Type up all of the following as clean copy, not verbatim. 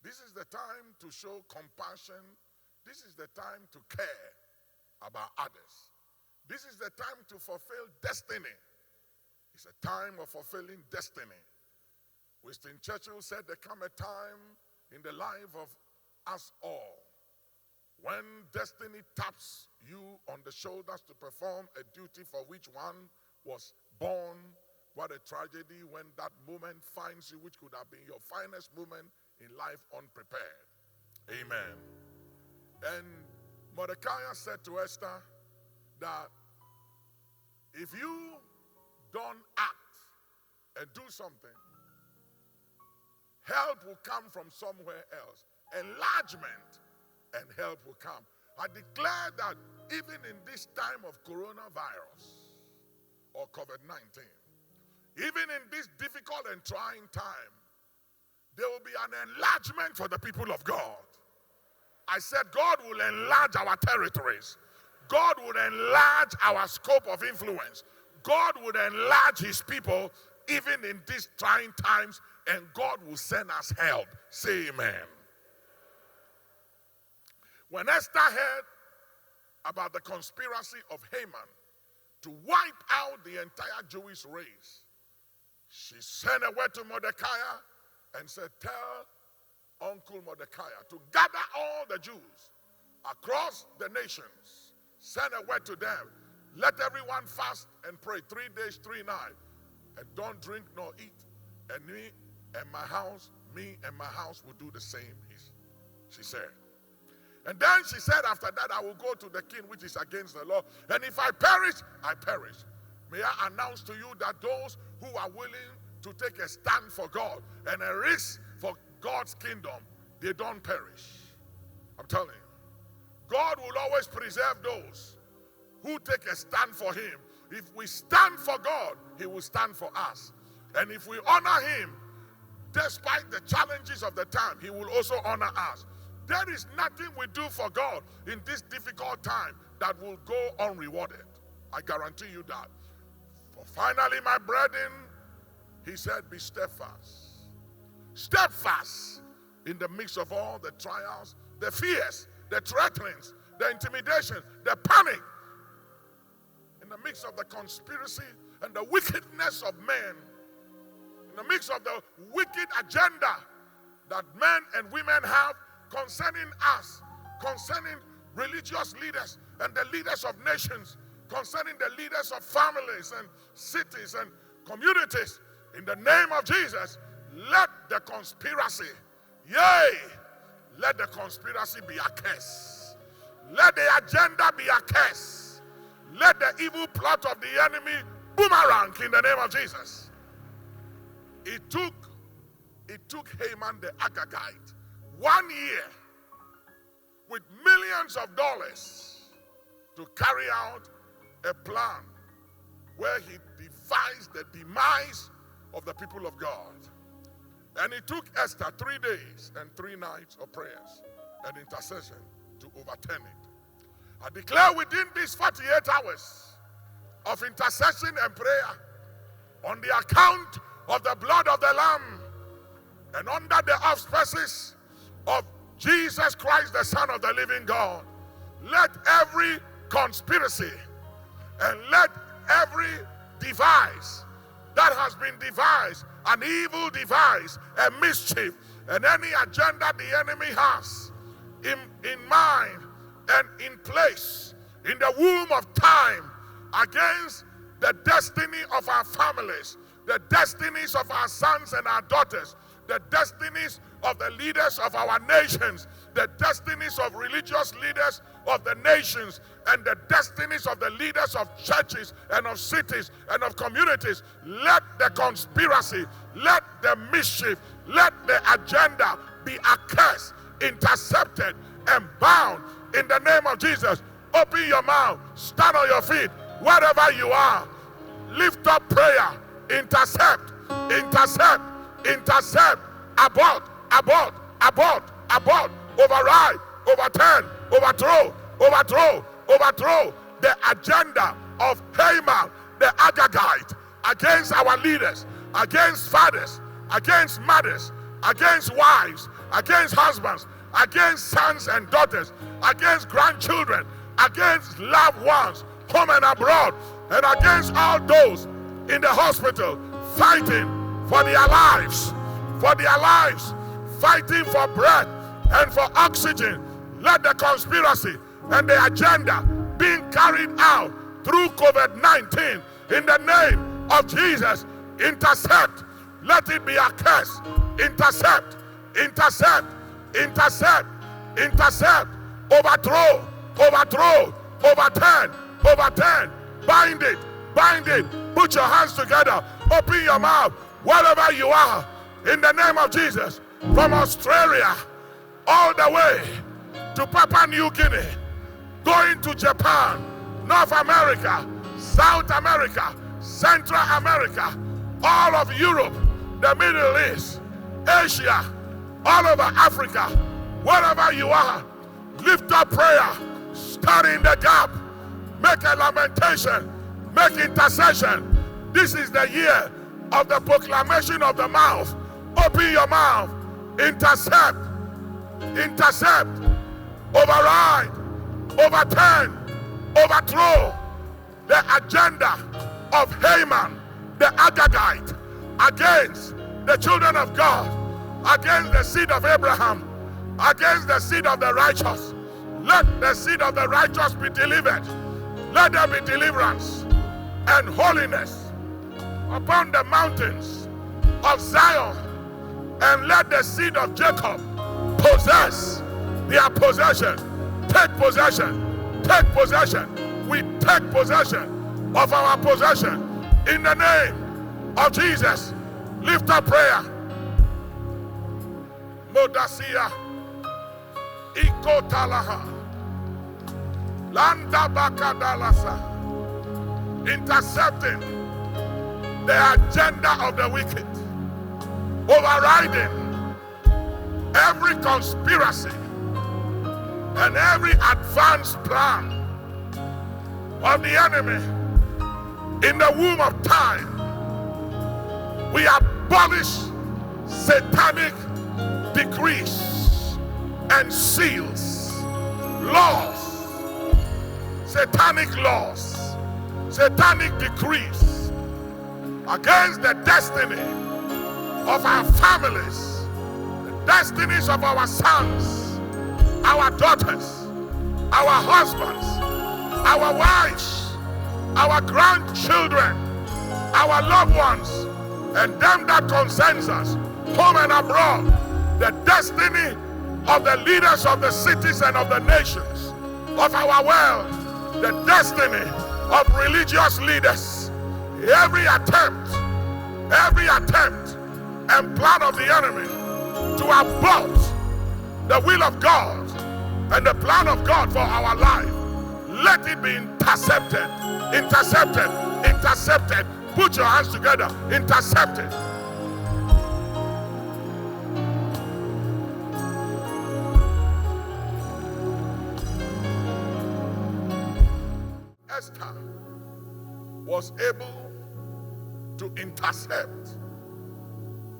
This is the time to show compassion. This is the time to care about others. This is the time to fulfill destiny. It's a time of fulfilling destiny. Winston Churchill said there come a time in the life of us all when destiny taps you on the shoulders to perform a duty for which one was born. What a tragedy when that moment finds you, which could have been your finest moment in life, unprepared. Amen. And Mordecai said to Esther that if you don't act and do something, help will come from somewhere else. Enlargement and help will come. I declare that even in this time of coronavirus or COVID-19, even in this difficult and trying time, there will be an enlargement for the people of God. I said God will enlarge our territories. God would enlarge our scope of influence. God would enlarge his people even in these trying times, and God will send us help. Say amen. When Esther heard about the conspiracy of Haman to wipe out the entire Jewish race, she sent a word to Mordecai and said, tell Uncle Mordecai to gather all the Jews across the nations. Send a word to them. Let everyone fast and pray 3 days, 3 nights. And don't drink nor eat. And me and my house will do the same, she said. And then she said after that, I will go to the king, which is against the law. And if I perish, I perish. May I announce to you that those who are willing to take a stand for God and a risk for God's kingdom, they don't perish. I'm telling you. God will always preserve those who take a stand for him. If we stand for God, he will stand for us. And if we honor him, despite the challenges of the time, he will also honor us. There is nothing we do for God in this difficult time that will go unrewarded. I guarantee you that. For finally, my brethren, he said, be steadfast. Steadfast in the midst of all the trials, the fears, the threatenings, the intimidation, the panic, in the midst of the conspiracy and the wickedness of men, in the midst of the wicked agenda that men and women have concerning us, concerning religious leaders and the leaders of nations, concerning the leaders of families and cities and communities. In the name of Jesus, let the conspiracy, let the conspiracy be a curse. Let the agenda be a curse. Let the evil plot of the enemy boomerang in the name of Jesus. It took Haman the Agagite 1 year with millions of dollars to carry out a plan where he devised the demise of the people of God. And it took Esther 3 days and 3 nights of prayers and intercession to overturn it. I declare within these 48 hours of intercession and prayer, on the account of the blood of the Lamb and under the auspices of Jesus Christ, the Son of the living God, let every conspiracy and let every device that has been devised, an evil device, a mischief, and any agenda the enemy has in mind and in place in the womb of time against the destiny of our families, the destinies of our sons and our daughters, the destinies of the leaders of our nations, the destinies of religious leaders of the nations, and the destinies of the leaders of churches and of cities and of communities. Let the conspiracy, let the mischief, let the agenda be accursed, intercepted, and bound in the name of Jesus. Open your mouth, stand on your feet, wherever you are. Lift up prayer, intercept, intercept, intercept, abort, abort, abort, abort, override, overturn, overthrow, overthrow, overthrow the agenda of Haman, the Agagite, against our leaders, against fathers, against mothers, against wives, against husbands, against sons and daughters, against grandchildren, against loved ones, home and abroad, and against all those in the hospital fighting for their lives, fighting for breath and for oxygen. Let the conspiracy and the agenda being carried out through COVID-19 in the name of Jesus intercept. Let it be a curse. Intercept, intercept, intercept, intercept, overthrow, overthrow, overturn, overturn, bind it, put your hands together, open your mouth, wherever you are, in the name of Jesus, from Australia all the way to Papua New Guinea, going to Japan, North America, South America, Central America, all of Europe, the Middle East, Asia, all over Africa, wherever you are, lift up prayer, stand in the gap, make a lamentation, make intercession. This is the year of the proclamation of the mouth. Open your mouth, intercept, intercept, override, overturn, overthrow the agenda of Haman, the Agagite, against the children of God, against the seed of Abraham, against the seed of the righteous. Let the seed of the righteous be delivered. Let there be deliverance and holiness upon the mountains of Zion, and let the seed of Jacob possess their possession. Take possession. Take possession. We take possession of our possession in the name of Jesus. Lift up prayer. Modasia Ikotalaha Landa Bakadalasa, intercepting the agenda of the wicked, overriding every conspiracy and every advanced plan of the enemy. In the womb of time, we abolish satanic decrees and seals, laws, satanic laws, satanic decrees against the destiny of our families, the destinies of our sons, our daughters, our husbands, our wives, our grandchildren, our loved ones, and them that concerns us, home and abroad, the destiny of the leaders of the cities and of the nations of our world, the destiny of religious leaders. Every attempt and plan of the enemy to abort the will of God and the plan of God for our life, let it be intercepted, intercepted, intercepted. Put your hands together, intercepted. Esther was able to intercept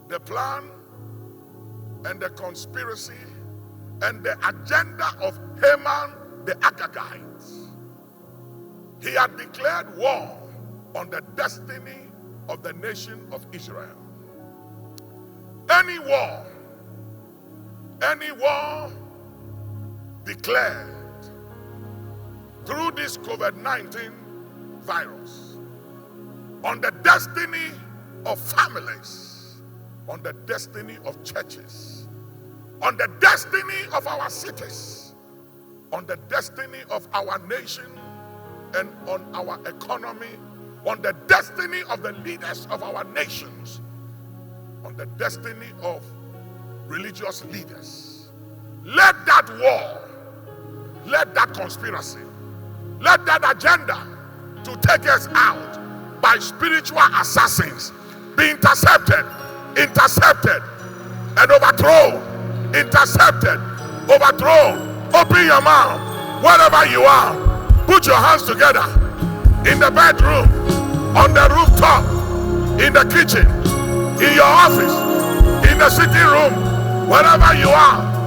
the plan and the conspiracy and the agenda of Haman the Agagite. He had declared war on the destiny of the nation of Israel. Any war declared through this COVID-19 virus on the destiny of families, on the destiny of churches, on the destiny of our cities, on the destiny of our nation, and on our economy, on the destiny of the leaders of our nations, on the destiny of religious leaders. Let that war, let that conspiracy, let that agenda to take us out by spiritual assassins be intercepted, intercepted, and overthrown. Intercepted, overthrown. Open your mouth wherever you are. Put your hands together in the bedroom, on the rooftop, in the kitchen, in your office, in the sitting room, Wherever you are,